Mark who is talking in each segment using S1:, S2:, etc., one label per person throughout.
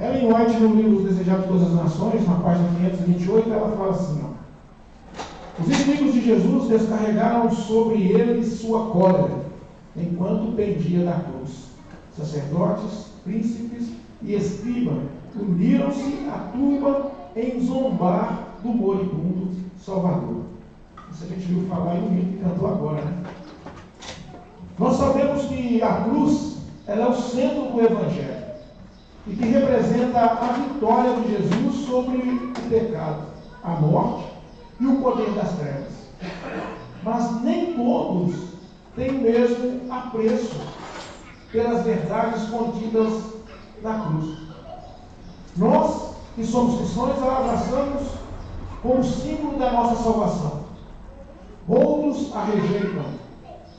S1: Ellen White, no livro Os Desejados de Todas as Nações, na página 528, ela fala assim, ó: os inimigos de Jesus descarregaram sobre ele sua cólera, enquanto pendia da cruz. Sacerdotes, príncipes e escribas uniram-se à turba em zombar do moribundo Salvador. Isso a gente viu falar em um hino que cantou agora, né? Nós sabemos que a cruz, ela é o centro do Evangelho e que representa a vitória de Jesus sobre o pecado, a morte e o poder das trevas. Mas nem todos têm o mesmo apreço pelas verdades contidas na cruz. Nós, que somos cristãos, a abraçamos como símbolo da nossa salvação. Outros a rejeitam,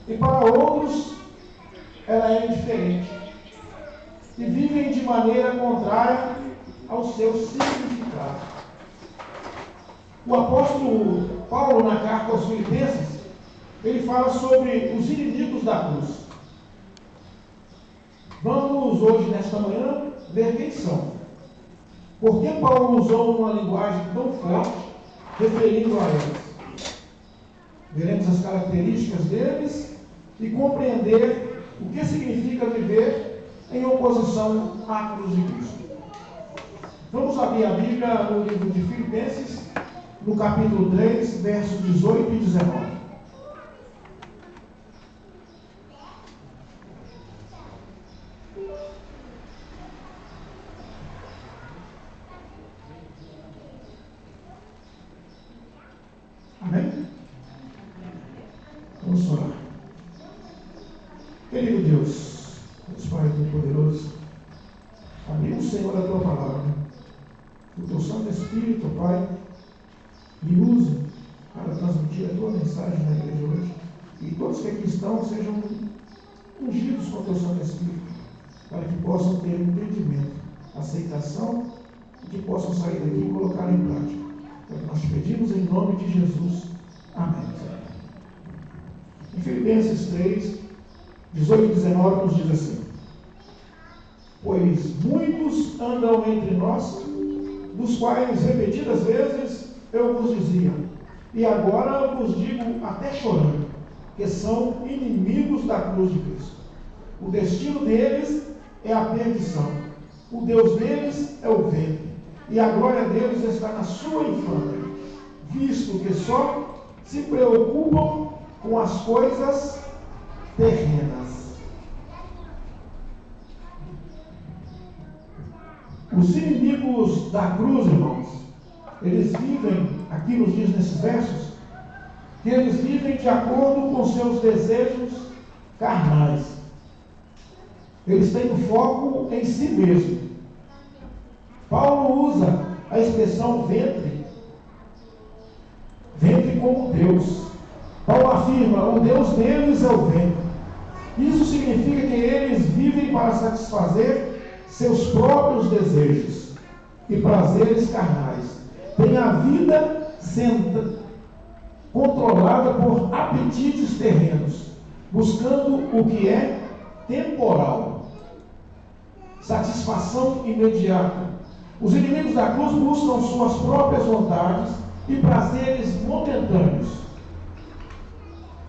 S1: e para outros ela é indiferente, e vivem de maneira contrária ao seu significado. O apóstolo Paulo, na carta aos Filipenses, ele fala sobre os inimigos da cruz. Vamos hoje, nesta manhã, ver quem são. Por que Paulo usou uma linguagem tão forte, referindo a eles? Veremos as características deles e compreender o que significa viver em oposição à cruz de Cristo. Vamos abrir a Bíblia no livro de Filipenses, no capítulo 3, versos 18 e 19. Amém? Vamos orar. Querido Deus, Deus Pai Todo-Poderoso, abrimos, Senhor, a Tua palavra. O Teu Santo Espírito, Pai, me use para transmitir a Tua mensagem na igreja hoje. E todos que aqui estão sejam ungidos com o Teu Santo Espírito, para que possam ter entendimento, aceitação, e que possam sair daqui e colocar em prática. É o que nós te pedimos em nome de Jesus. Amém. Em Filipenses 3, 18 e 19 nos diz assim: pois muitos andam entre nós, dos quais repetidas vezes eu vos dizia, e agora vos digo até chorando, que são inimigos da cruz de Cristo. O destino deles é a perdição, o Deus deles é o ventre, e a glória deles está na sua infâmia, visto que só se preocupam com as coisas terrenas. Os inimigos da cruz, irmãos, eles vivem, aqui nos diz nesses versos, que eles vivem de acordo com seus desejos carnais. Eles têm o foco em si mesmo. Paulo usa a expressão ventre como Deus. Paulo afirma, o Deus deles é o ventre. Isso significa que eles vivem para satisfazer seus próprios desejos e prazeres carnais. Tem a vida sendo controlada por apetites terrenos, buscando o que é temporal, satisfação imediata. Os inimigos da cruz buscam suas próprias vontades e prazeres momentâneos.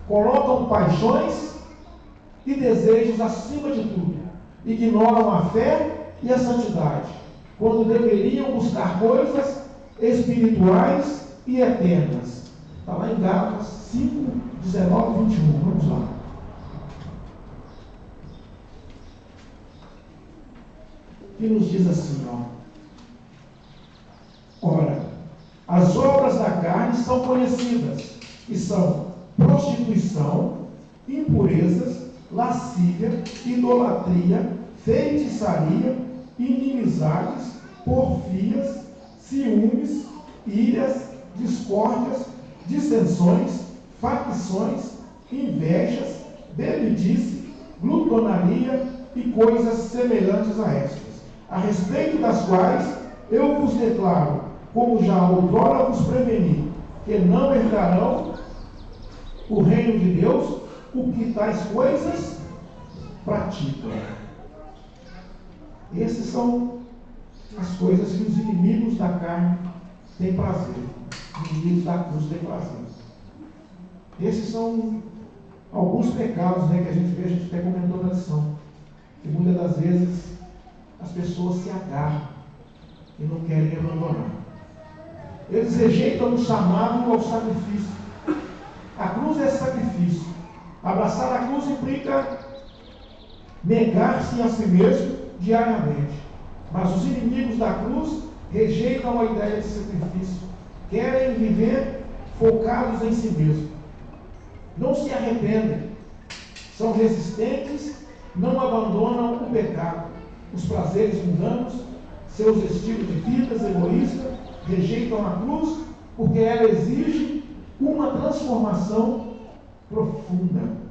S1: Colocam paixões e desejos acima de tudo. Ignoram a fé e a santidade, quando deveriam buscar coisas espirituais e eternas. Está lá em Gálatas 5, 19 e 21. Vamos lá. Que nos diz assim, ó: ora, as obras da carne são conhecidas, e são prostituição, impurezas, lascívia, idolatria, feitiçaria, inimizades, porfias, ciúmes, iras, discórdias, dissensões, facções, invejas, bebedice, glutonaria e coisas semelhantes a estas, a respeito das quais eu vos declaro, como já outrora vos preveni, que não herdarão o reino de Deus o que tais coisas praticam. Esses são as coisas que os inimigos da carne têm prazer. Os inimigos da cruz têm prazer. Esses são alguns pecados, né, que a gente vê, a gente até comentou na lição. Que muitas das vezes as pessoas se agarram e não querem abandonar. Eles rejeitam o chamado ao sacrifício. A cruz é sacrifício. Abraçar a cruz implica negar-se a si mesmo diariamente. Mas os inimigos da cruz rejeitam a ideia de sacrifício. Querem viver focados em si mesmo. Não se arrependem. São resistentes, não abandonam o pecado, os prazeres mundanos, seus estilos de vida egoístas, rejeitam a cruz porque ela exige uma transformação profunda.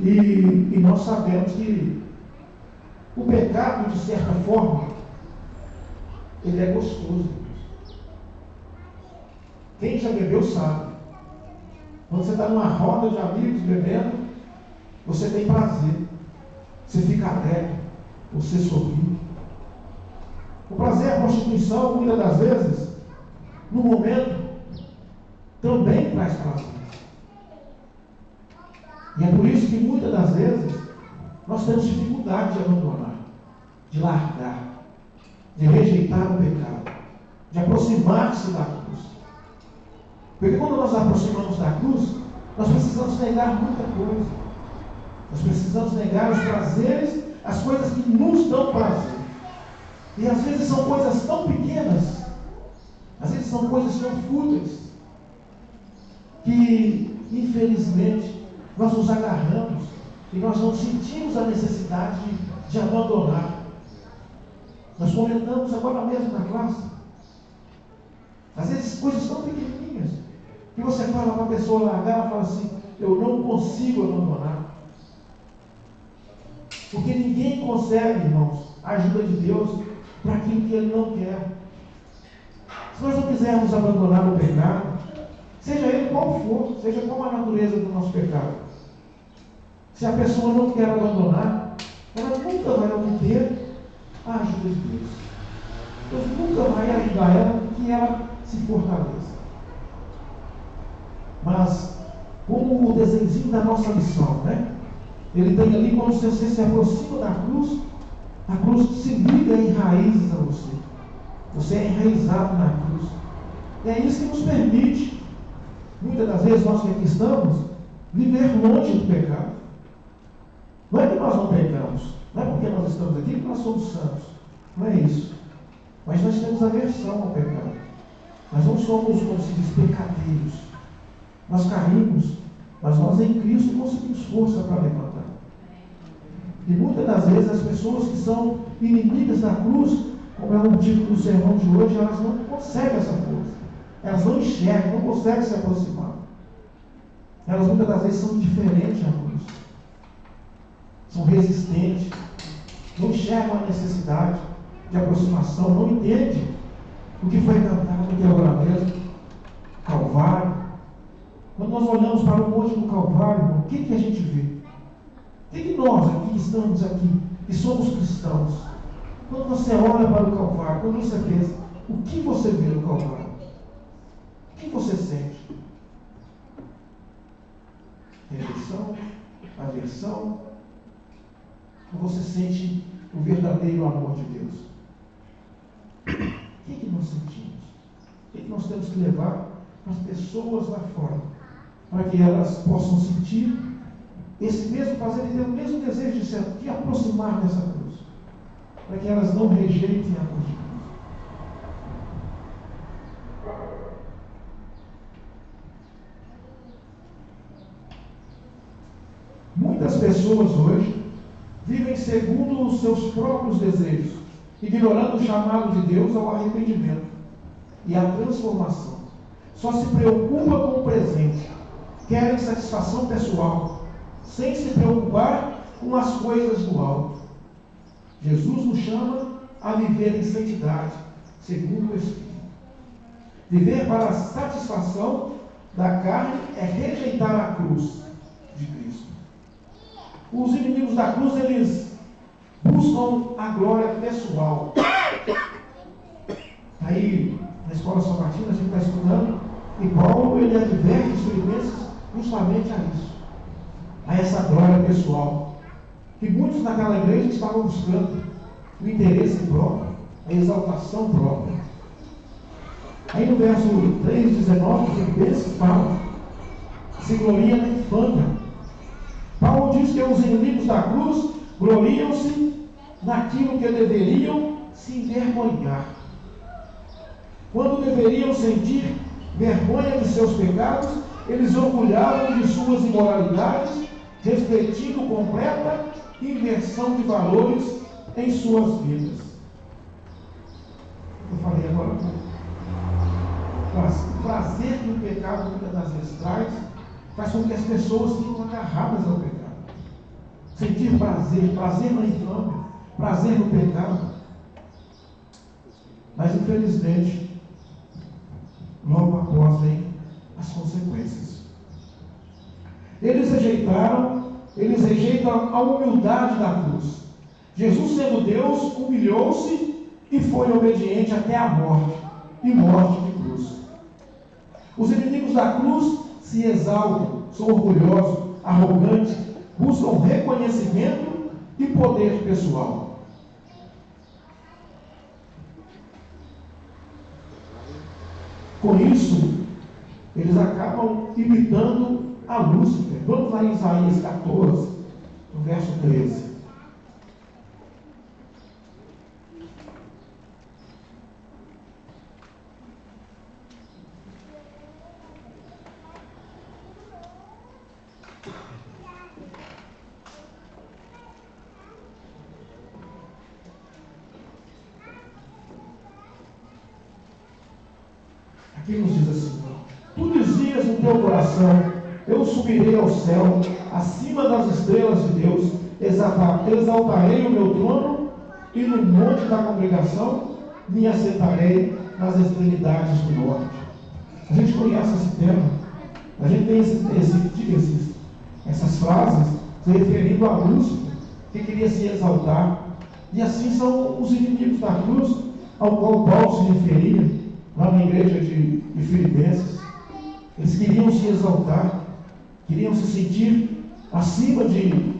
S1: E nós sabemos que o pecado, de certa forma, ele é gostoso. Quem já bebeu sabe. Quando você está numa roda de amigos bebendo, você tem prazer. Você fica alegre. Você sorri. O prazer, a prostituição, muitas das vezes, no momento, também traz prazer. E é por isso que muitas das vezes nós temos dificuldade de abandonar, de largar, de rejeitar o pecado, de aproximar-se da cruz. Porque quando nós nos aproximamos da cruz, nós precisamos negar muita coisa. Nós precisamos negar os prazeres, as coisas que nos dão prazer. E às vezes são coisas tão pequenas, às vezes são coisas tão fúteis, que infelizmente nós nos agarramos e nós não sentimos a necessidade de abandonar. Nós comentamos agora mesmo na classe, às vezes coisas tão pequenininhas, que você fala para a pessoa largar, ela fala assim: eu não consigo abandonar. Porque ninguém consegue, irmãos, a ajuda de Deus para aquilo que Ele não quer. Se nós não quisermos abandonar o pecado, seja ele qual for, seja qual a natureza do nosso pecado, se a pessoa não quer abandonar, ela nunca vai obter a ajuda de Deus. Deus nunca vai ajudar ela que ela se fortaleça. Mas, como o desenho da nossa lição, né? Ele tem ali, quando você se aproxima da cruz, a cruz se liga em raízes a você. Você é enraizado na cruz. E é isso que nos permite, muitas das vezes nós que aqui estamos, viver longe do pecado. Não é que nós não pecamos, não é porque nós estamos aqui que nós somos santos. Não é isso. Mas nós temos aversão ao pecado. Nós não somos, como se diz, pecadeiros. Nós caímos, mas nós em Cristo conseguimos força para levantar. E muitas das vezes as pessoas que são inimigas da cruz, como é o título do sermão de hoje, elas não conseguem essa força. Elas não enxergam, não conseguem se aproximar. Elas muitas das vezes são diferentes à cruz. São resistentes. Não enxergam a necessidade de aproximação, não entendem o que foi cantado aqui agora mesmo. Calvário. Quando nós olhamos para o monte do Calvário, irmão, o que a gente vê? O que nós aqui que estamos aqui, que somos cristãos, quando você olha para o Calvário, quando você pensa, o que você vê no Calvário? O que você sente? Rejeição? Aversão? Ou você sente o verdadeiro amor de Deus? O que nós sentimos? O que nós temos que levar para as pessoas lá fora? Para que elas possam sentir esse mesmo prazer e ter o mesmo desejo de aproximar dessa cruz. Para que elas não rejeitem a cruz de Cristo. Muitas pessoas hoje vivem segundo os seus próprios desejos, ignorando o chamado de Deus ao arrependimento e à transformação. Só se preocupa com o presente, querem satisfação pessoal, sem se preocupar com as coisas do alto. Jesus nos chama a viver em santidade, segundo o Espírito. Viver para a satisfação da carne é rejeitar a cruz de Cristo. Os inimigos da cruz, eles buscam buscam a glória pessoal. Aí, na escola sabatina, a gente está estudando, e Paulo, ele adverte os filipenses justamente a isso, a essa glória pessoal, que muitos naquela igreja estavam buscando, o interesse próprio, a exaltação própria. Aí no verso 3:19, Filipenses fala, se gloria na infâmia. Paulo diz que os inimigos da cruz gloriam-se naquilo que deveriam se envergonhar. Quando deveriam sentir vergonha de seus pecados, eles orgulhavam de suas imoralidades, refletindo completa inversão de valores em suas vidas. Eu falei agora um pouco. O prazer que o pecado muitas das vezes traz faz com que as pessoas fiquem agarradas ao pecado. Sentir prazer, prazer na infâmia, prazer no pecado. Mas infelizmente, logo após vem as consequências. Eles rejeitam a humildade da cruz. Jesus, sendo Deus, humilhou-se e foi obediente até a morte, e morte de cruz. Os inimigos da cruz se exaltam, são orgulhosos, arrogantes, buscam reconhecimento e poder pessoal. Com isso, eles acabam imitando a Lúcifer. Vamos lá em Isaías 14, no verso 13. Aqui nos diz assim: tu dizias no teu coração, eu subirei ao céu, acima das estrelas de Deus, exaltarei o meu trono, e no monte da congregação me assentarei nas extremidades do norte. A gente conhece esse tema, a gente tem essas frases se referindo a Lúcifer, que queria se exaltar, e assim são os inimigos da cruz, ao qual Paulo se referia lá na igreja de Filipenses. Eles queriam se exaltar, queriam se sentir acima de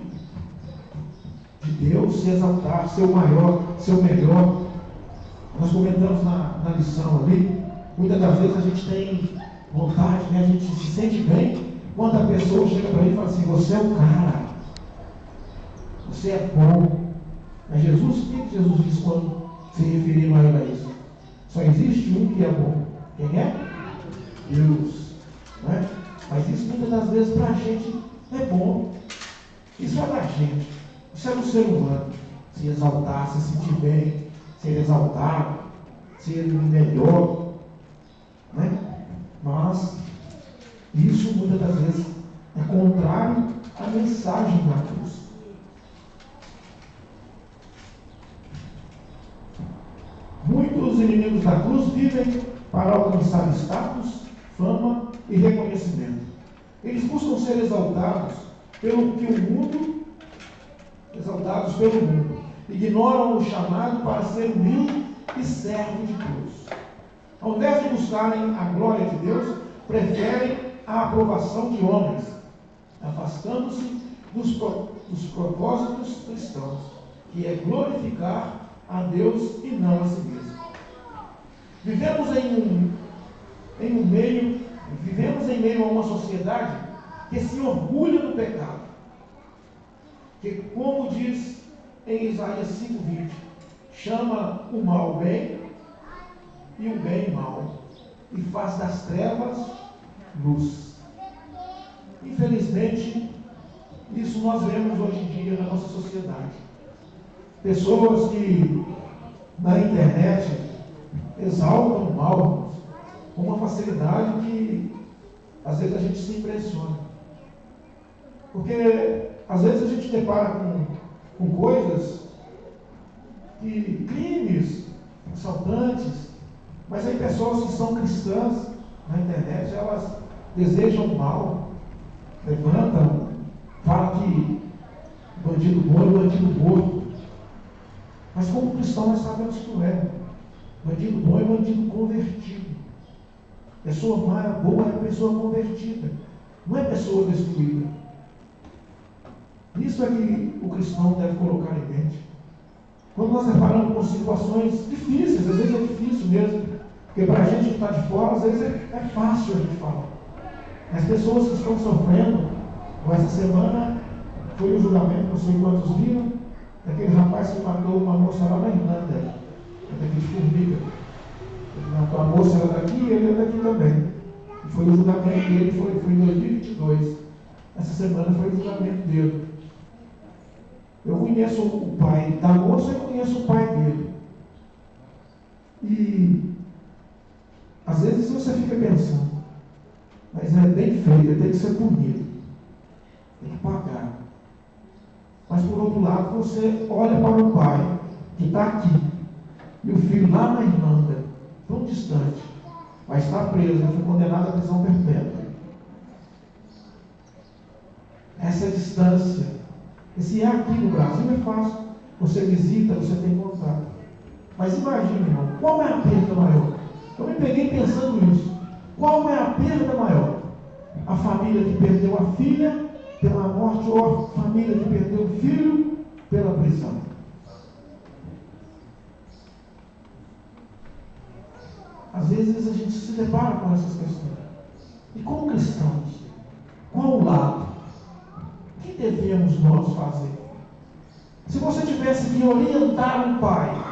S1: Deus, se exaltar, ser o maior, ser o melhor. Nós comentamos na lição ali, muitas das vezes a gente tem vontade, né? A gente se sente bem quando a pessoa chega para ele e fala assim: você é o cara, você é bom. Mas Jesus, o que Jesus disse quando se referiu a ele a isso? Só existe um que é bom. Quem é? Deus. Né? Mas isso muitas das vezes para a gente é bom. Isso é da gente. Isso é do ser humano. Se exaltar, se sentir bem, ser exaltado, ser melhor. Né? Mas isso muitas das vezes é contrário à mensagem da cruz. Muitos inimigos da cruz vivem para alcançar status, fama e reconhecimento. Eles buscam ser exaltados pelo mundo, ignoram o chamado para ser humilde e servo de Deus. Ao invés de buscarem a glória de Deus, preferem a aprovação de homens, afastando-se dos propósitos cristãos, que é glorificar a Deus e não a si mesmo. Vivemos em meio a uma sociedade que se orgulha do pecado, que, como diz em Isaías 5:20, chama o mal bem e o bem mal, e faz das trevas luz. Infelizmente, isso nós vemos hoje em dia na nossa sociedade. Pessoas que na internet exaltam o mal com uma facilidade que às vezes a gente se impressiona. Porque às vezes a gente depara com coisas, crimes, assaltantes, mas aí pessoas que são cristãs na internet, elas desejam o mal, levantam, falam que bandido bom é bandido morto. Mas como cristão nós sabemos que não é. Bandido bom é bandido convertido. Pessoa má, boa é pessoa convertida. Não é pessoa destruída. Isso é que o cristão deve colocar em mente. Quando nós deparamos com situações difíceis, às vezes é difícil mesmo, porque para a gente que está de fora, às vezes é fácil a gente falar. As pessoas que estão sofrendo, essa semana foi o julgamento, não sei quantos viram, daquele rapaz que matou uma moça lá na Irlanda, daqui de Formiga. Ele matou a moça, ela daqui e ele é daqui também. E foi o julgamento dele, foi em 2022. Essa semana foi o julgamento dele. Eu conheço o pai da moça e conheço o pai dele. E às vezes você fica pensando, mas é bem feito, ele tem que ser punido, tem que pagar. Mas por outro lado, você olha para o pai que está aqui, e o filho lá na Irlanda, tão distante, vai estar preso, ele foi condenado à prisão perpétua. Essa distância, se é aqui no Brasil é fácil, você visita, você tem contato. Mas imagine, irmão, qual é a perda maior? Eu me peguei pensando nisso. Qual é a perda maior? A família que perdeu a filha pela morte, ou a família que perdeu o filho pela prisão? Às vezes a gente se depara com essas questões. E como cristãos, qual o lado? O que devemos nós fazer? Se você tivesse que orientar um pai,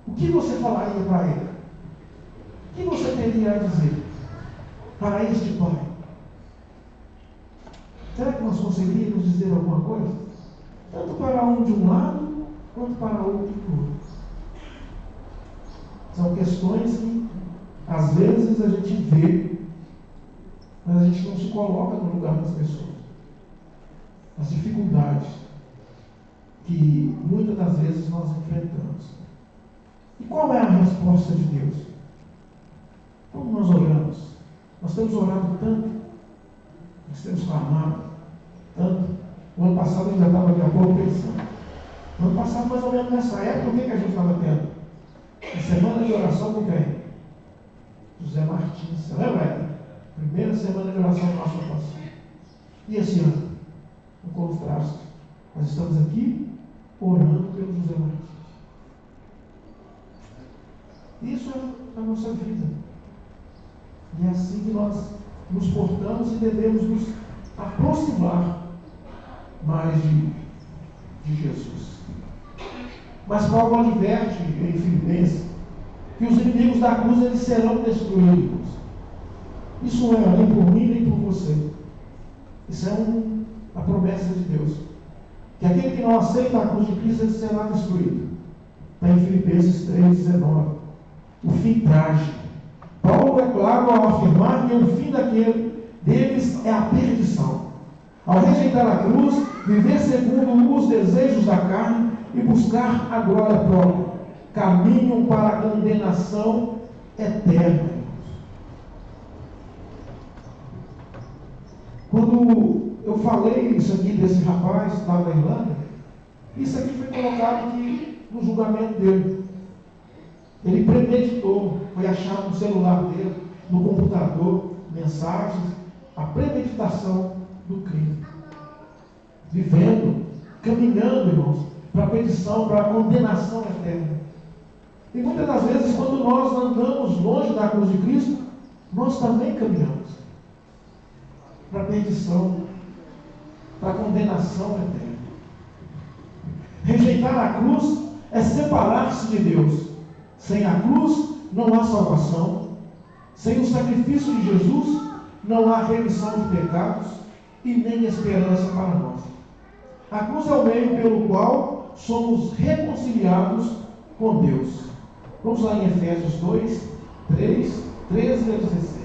S1: o que você falaria para ele? O que você teria a dizer para este pai? Será que nós conseguiríamos dizer alguma coisa? Tanto para um de um lado, quanto para outro do outro. São questões que, às vezes, a gente vê, mas a gente não se coloca no lugar das pessoas. As dificuldades que, muitas das vezes, nós enfrentamos. E qual é a resposta de Deus? Como nós oramos? Nós temos orado tanto, nós temos clamado tanto. O ano passado eu ainda estava daqui a pouco pensando. No ano passado, mais ou menos nessa época, o que a gente estava tendo? A semana de oração com quem? José Martins. Você lembra? Primeira semana de oração do nosso passado. E esse ano? No contraste. Nós estamos aqui orando pelo José Martins. Isso é a nossa vida. E é assim que nós nos portamos e devemos nos aproximar mais de Jesus. Mas Paulo adverte em Filipenses que os inimigos da cruz eles serão destruídos. Isso não é nem por mim nem por você. Isso é a promessa de Deus. Que aquele que não aceita a cruz de Cristo ele será destruído. Está em Filipenses 3,19. O fim trágico. Paulo é claro ao afirmar que o fim deles é a perdição. Ao rejeitar a cruz, viver segundo os desejos da carne e buscar a glória própria, caminham para a condenação eterna. Quando eu falei isso aqui desse rapaz lá da Irlanda, isso aqui foi colocado aqui no julgamento dele. Ele premeditou, foi achado no celular dele, no computador, mensagens, a premeditação do crime. Vivendo, caminhando, irmãos, para a perdição, para a condenação eterna. E muitas das vezes, quando nós andamos longe da cruz de Cristo, nós também caminhamos para a perdição, para a condenação eterna. Rejeitar a cruz é separar-se de Deus. Sem a cruz não há salvação. Sem o sacrifício de Jesus não há remissão de pecados e nem esperança para nós. A cruz é o meio pelo qual somos reconciliados com Deus. Vamos lá em Efésios 2, 3, 13 a 16.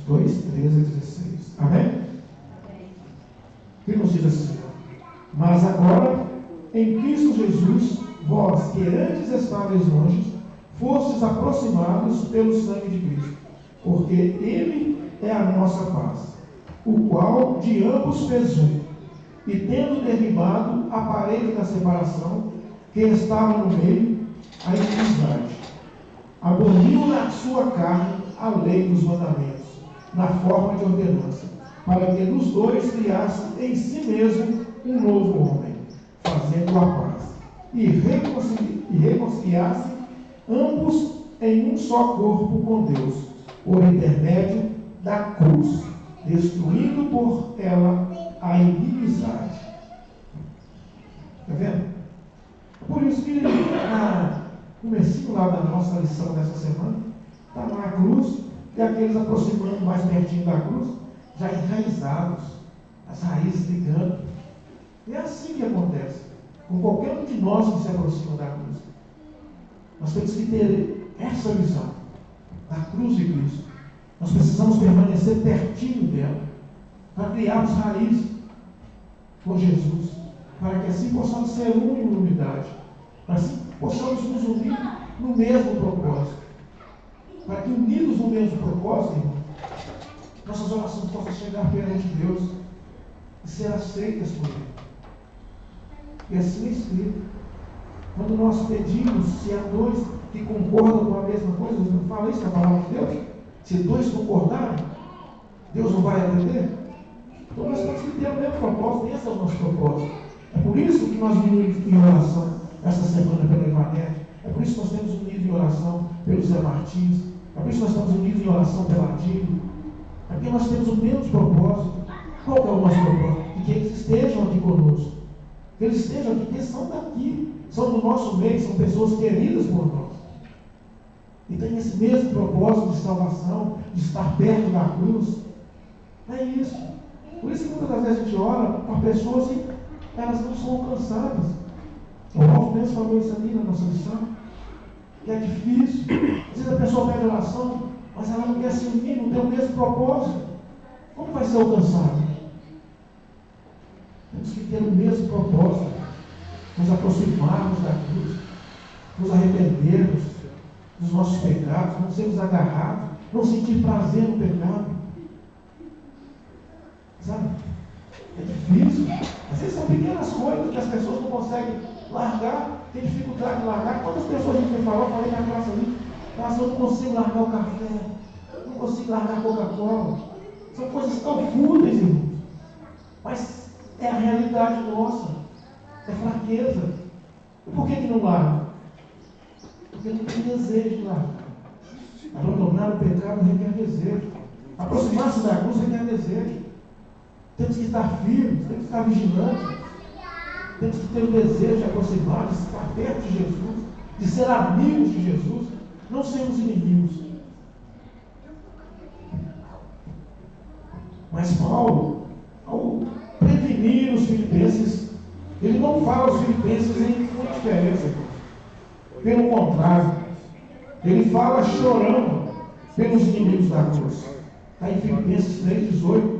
S1: 2, 13 a 16. Amém? Que nos diz assim: mas agora, em Cristo Jesus, vós, que antes estáveis longe, fostes aproximados pelo sangue de Cristo, porque Ele é a nossa paz, o qual de ambos fez um, e tendo derribado a parede da separação, que estava no meio, a inimizade, aboliu na sua carne a lei dos mandamentos, na forma de ordenança, para que nos dois criasse em si mesmo um novo homem, fazendo a paz, e reconciliasse ambos em um só corpo com Deus, por intermédio da cruz, destruindo por ela a inimizade. Está vendo? Por isso que no comecinho lá da nossa lição dessa semana, está lá a cruz, e aqueles aproximando mais pertinho da cruz, já enraizados, as raízes ligando. E é assim que acontece com qualquer um de nós que se aproxima da cruz. Nós temos que ter essa visão da cruz de Cristo. Nós precisamos permanecer pertinho dela, para criarmos raízes com Jesus, para que assim possamos ser um em unidade, para assim possamos nos unir no mesmo propósito, para que unidos no mesmo propósito, irmão, nossas orações possam chegar perante Deus e ser aceitas por Ele. E assim é escrito. Quando nós pedimos, se há dois que concordam com a mesma coisa, não fala isso na palavra de Deus? Se dois concordarem, Deus não vai atender? Então nós temos que ter o mesmo propósito, esse é o nosso propósito. É por isso que nós unimos em oração esta semana pela Evanete. É por isso que nós temos unido em oração pelos Zé Martins. É por isso que nós estamos unidos em oração pela Adílio. É porque nós temos o mesmo propósito. Qual é o nosso propósito? De que eles estejam aqui conosco. Que eles estejam aqui, porque eles são daqui, são do nosso meio, são pessoas queridas por nós. E tem esse mesmo propósito de salvação, de estar perto da cruz. É isso. Por isso que muitas das vezes a gente ora para pessoas que elas não são alcançadas. O Rolf mesmo falou isso ali na nossa lição, que é difícil. Às vezes a pessoa pede oração, mas ela não quer se unir, não tem o mesmo propósito. Como vai ser alcançado? Temos que ter o mesmo propósito, nos aproximarmos da cruz, nos arrependermos dos nossos pecados, não sermos agarrados, não sentir prazer no pecado. Sabe? É difícil. Às vezes são pequenas coisas que as pessoas não conseguem largar, tem dificuldade de largar. Quantas pessoas a gente me falou, eu falei na classe ali, nossa, eu não consigo largar o café, eu não consigo largar a Coca-Cola. São coisas tão fúteis, irmãos. Mas é a realidade nossa. É fraqueza. E por que não larga? Porque não tem desejo de largar. Abandonar o pecado requer desejo. Aproximar-se da cruz requer desejo. Temos que estar firmes, temos que estar vigilantes. Temos que ter o desejo de aproximar, de estar perto de Jesus, de ser amigos de Jesus, não sermos inimigos. Mas Paulo, ao prevenir os filipenses, ele não fala aos filipenses em uma diferença. Pelo contrário, ele fala chorando pelos inimigos da cruz. Está em Filipenses 3,18.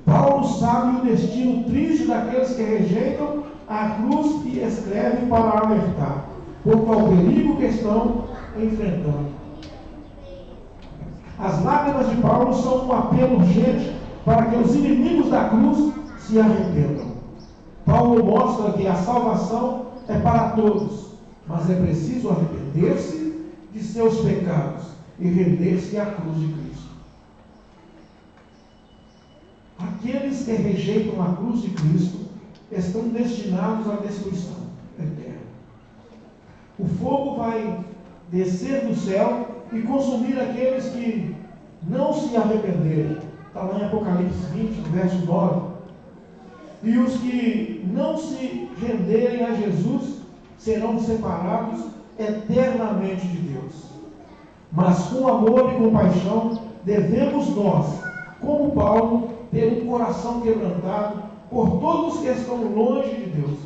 S1: Paulo sabe o destino triste daqueles que rejeitam a cruz e escreve para alertar quanto ao perigo que estão enfrentando. As lágrimas de Paulo são um apelo urgente para que os inimigos da cruz se arrependam. Paulo mostra que a salvação é para todos, mas é preciso arrepender-se de seus pecados e render-se à cruz de Cristo. Aqueles que rejeitam a cruz de Cristo estão destinados à destruição eterna. O fogo vai descer do céu e consumir aqueles que não se arrependerem. Está lá em Apocalipse 20, verso 9. E os que não se renderem a Jesus serão separados eternamente de Deus. Mas com amor e compaixão devemos nós, como Paulo, ter um coração quebrantado por todos que estão longe de Deus.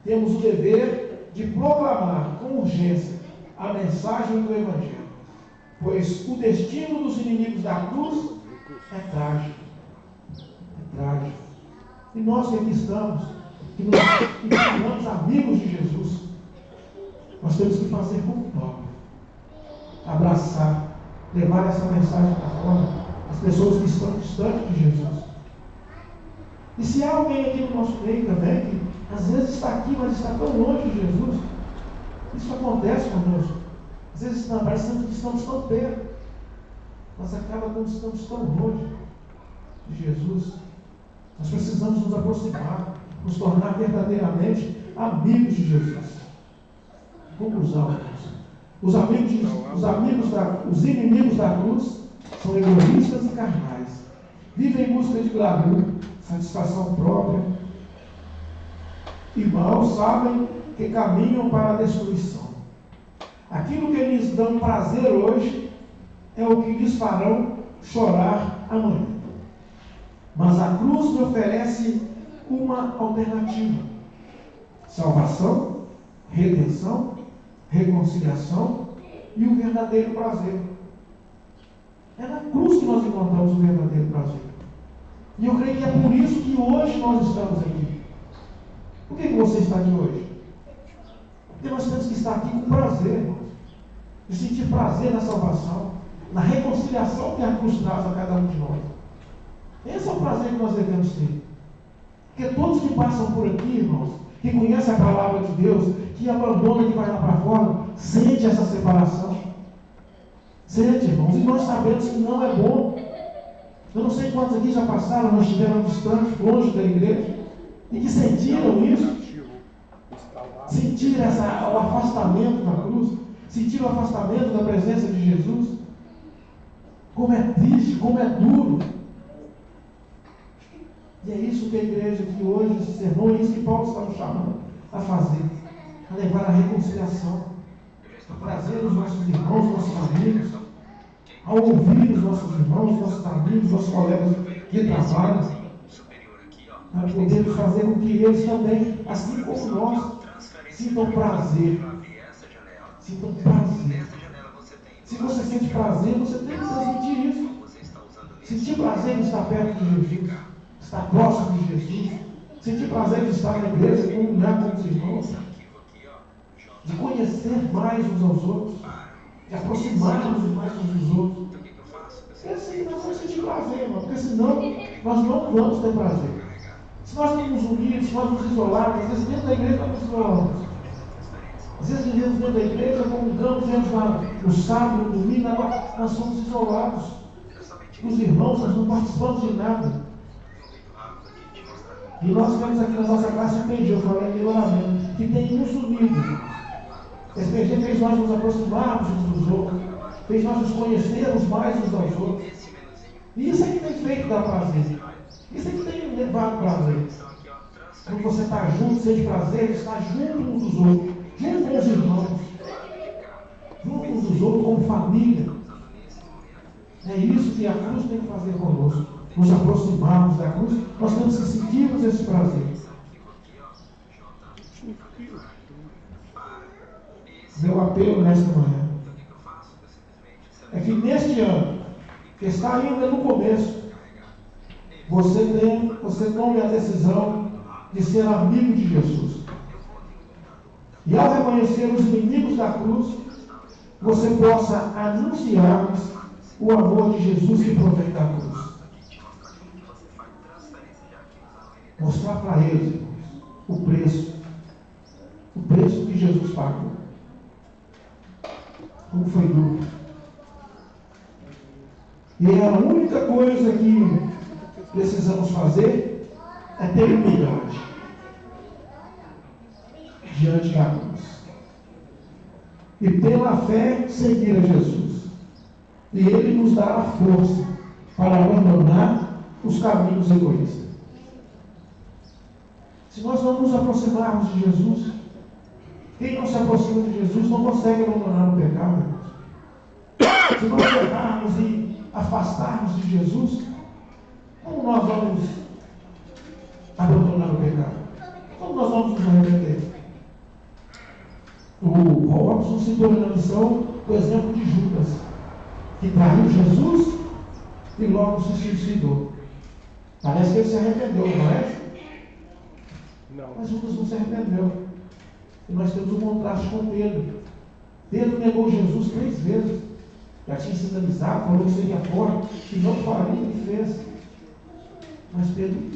S1: Temos o dever de proclamar com urgência a mensagem do Evangelho, pois o destino dos inimigos da cruz nós que aqui estamos, que nos tornamos amigos de Jesus, nós temos que fazer como Paulo, abraçar, levar essa mensagem para fora, as pessoas que estão distantes de Jesus. E se há alguém aqui no nosso meio também, que às vezes está aqui, mas está tão longe de Jesus, isso acontece conosco. Às vezes parece que estamos tão perto, mas acaba quando estamos tão longe de Jesus. Nós precisamos nos aproximar, nos tornar verdadeiramente amigos de Jesus. Conclusão, irmãos. Os inimigos da cruz são egoístas e carnais. Vivem em busca de glamour, satisfação própria. E mal sabem que caminham para a destruição. Aquilo que lhes dão prazer hoje é o que lhes farão chorar amanhã. Mas a cruz me oferece uma alternativa: salvação, redenção, reconciliação e o verdadeiro prazer. É na cruz que nós encontramos o verdadeiro prazer. E eu creio que é por isso que hoje nós estamos aqui. Por que você está aqui hoje? Porque nós temos que estar aqui com prazer, irmãos. De sentir prazer na salvação, na reconciliação que a cruz traz a cada um de nós. Esse é o prazer que nós devemos ter. Porque todos que passam por aqui, irmãos, que conhecem a palavra de Deus, que abandonam, que vai lá para fora, sente essa separação. Sente, irmãos, e nós sabemos que não é bom. Eu não sei quantos aqui já passaram, nós estiveram distantes, longe da igreja, e que sentiram isso. Sentiram o afastamento da cruz, sentiram o afastamento da presença de Jesus. Como é triste, como é duro. E é isso que a igreja aqui hoje, esse sermão, é isso que Paulo está nos chamando a fazer, a levar a reconciliação, a trazer os nossos irmãos, nossos amigos, a ouvir os nossos irmãos, nossos amigos, nossos colegas de trabalho, para podermos fazer com que eles também, assim como nós, sintam prazer. Sintam prazer. Se você sente prazer, você tem que sentir isso. Sentir prazer em estar perto de Jesus, estar próximo de Jesus, sentir prazer de estar na igreja, comungar com os irmãos, de conhecer mais uns aos outros, de aproximar-nos mais uns dos outros. Esse aí nós vamos sentir prazer, irmão, porque senão nós não vamos ter prazer. Se nós não nos unirmos, se nós nos isolarmos, às vezes dentro da igreja nós nos isolamos. Às vezes vivemos dentro da igreja, comungamos, viemos no sábado, no domingo, agora nós somos isolados. Os irmãos, nós não participamos de nada. E nós temos aqui na nossa classe um PG, eu falei aqui no que tem nos unido. Esse PG fez nós nos aproximarmos uns dos outros, fez nós nos conhecermos mais uns aos outros. E isso é que tem feito dar prazer. Isso é que tem levado prazer. Quando você está junto, sente prazer, está junto uns dos outros, junto com os irmãos, junto uns dos outros como família. É isso que a cruz tem que fazer conosco. Nos aproximarmos da cruz, nós temos que sentirmos esse prazer. Meu apelo nesta manhã é que neste ano, que está ainda no começo, você tome a decisão de ser amigo de Jesus. E ao reconhecer os inimigos da cruz, você possa anunciar-lhes o amor de Jesus que provém da cruz. Mostrar para eles, irmãos, o preço que Jesus pagou. Como foi duro. E a única coisa que precisamos fazer é ter humildade diante da cruz. E pela fé seguir a Jesus. E Ele nos dará força para abandonar os caminhos egoístas. Se nós não nos aproximarmos de Jesus, quem não se aproxima de Jesus não consegue abandonar o pecado. Se nós pecarmos e afastarmos de Jesus, como nós vamos abandonar o pecado? Como nós vamos nos arrepender? O Robson citou na lição o exemplo de Judas, que traiu Jesus e logo se suicidou. Parece que ele se arrependeu, não é? Mas Judas não se arrependeu. E nós temos um contraste com Pedro. Pedro negou Jesus 3 vezes. Já tinha sido avisado, falou que seria forte, que não faria, ele fez. Mas Pedro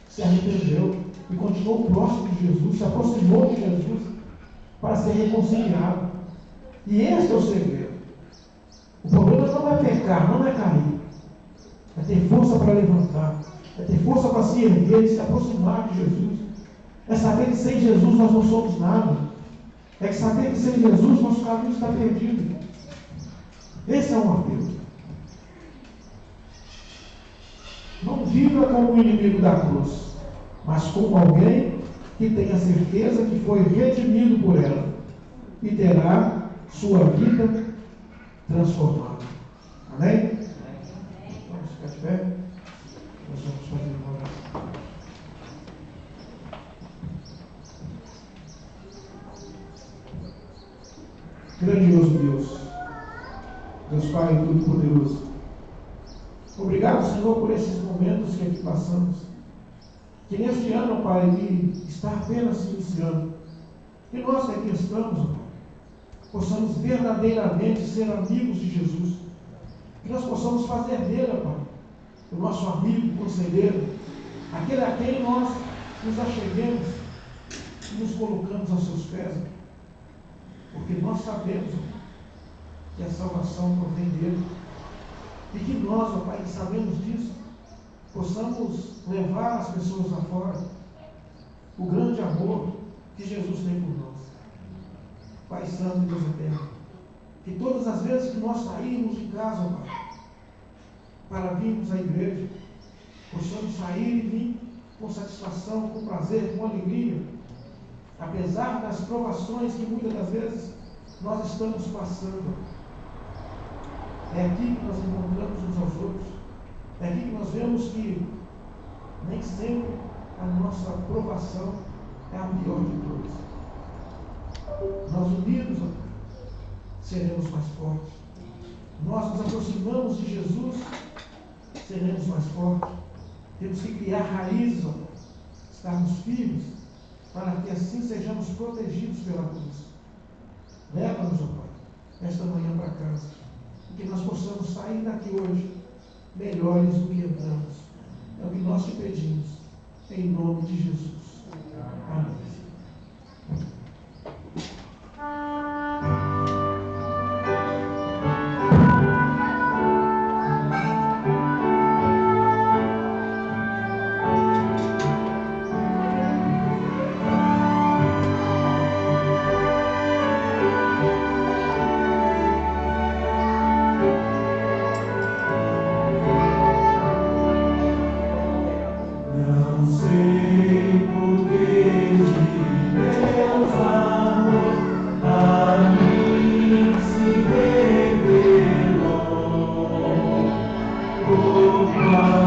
S1: se arrependeu e continuou próximo de Jesus, se aproximou de Jesus para ser reconciliado. E esse é o segredo. O problema não é pecar, não é cair. É ter força para levantar. É ter força para se erguer, se aproximar de Jesus. É saber que sem Jesus nós não somos nada. É saber que sem Jesus nosso caminho está perdido. Esse é um apelo. Não viva como o inimigo da cruz, mas como alguém que tem a certeza que foi redimido por ela e terá sua vida transformada. Amém? Vamos ficar de pé? Nós vamos fazer uma oração. Grandioso Deus, Deus Pai Todo-Poderoso, obrigado, Senhor, por esses momentos que aqui passamos. Que neste ano, Pai, que está apenas se iniciando, que nós que aqui estamos, Pai, possamos verdadeiramente ser amigos de Jesus. Que nós possamos fazer dele, Pai, o nosso amigo, conselheiro, aquele a quem nós nos acheguemos e nos colocamos aos seus pés. Porque nós sabemos que a salvação provém dele. E que nós, ó Pai, que sabemos disso, possamos levar as pessoas lá fora o grande amor que Jesus tem por nós. Pai Santo e Deus Eterno, que todas as vezes que nós saímos de casa, ó Pai, para virmos à igreja, possamos sair e vir com satisfação, com prazer, com alegria, apesar das provações que muitas das vezes nós estamos passando. É aqui que nós encontramos uns aos outros. É aqui que nós vemos que nem sempre a nossa provação é a pior de todas. Nós unidos, seremos mais fortes. Nós nos aproximamos de Jesus, seremos mais fortes. Temos que criar raízes, estarmos firmes, para que assim sejamos protegidos pela cruz. Leva-nos, ó Pai, esta manhã para casa, e que nós possamos sair daqui hoje melhores do que entramos. É o que nós te pedimos, em nome de Jesus. Amém.
S2: Oh,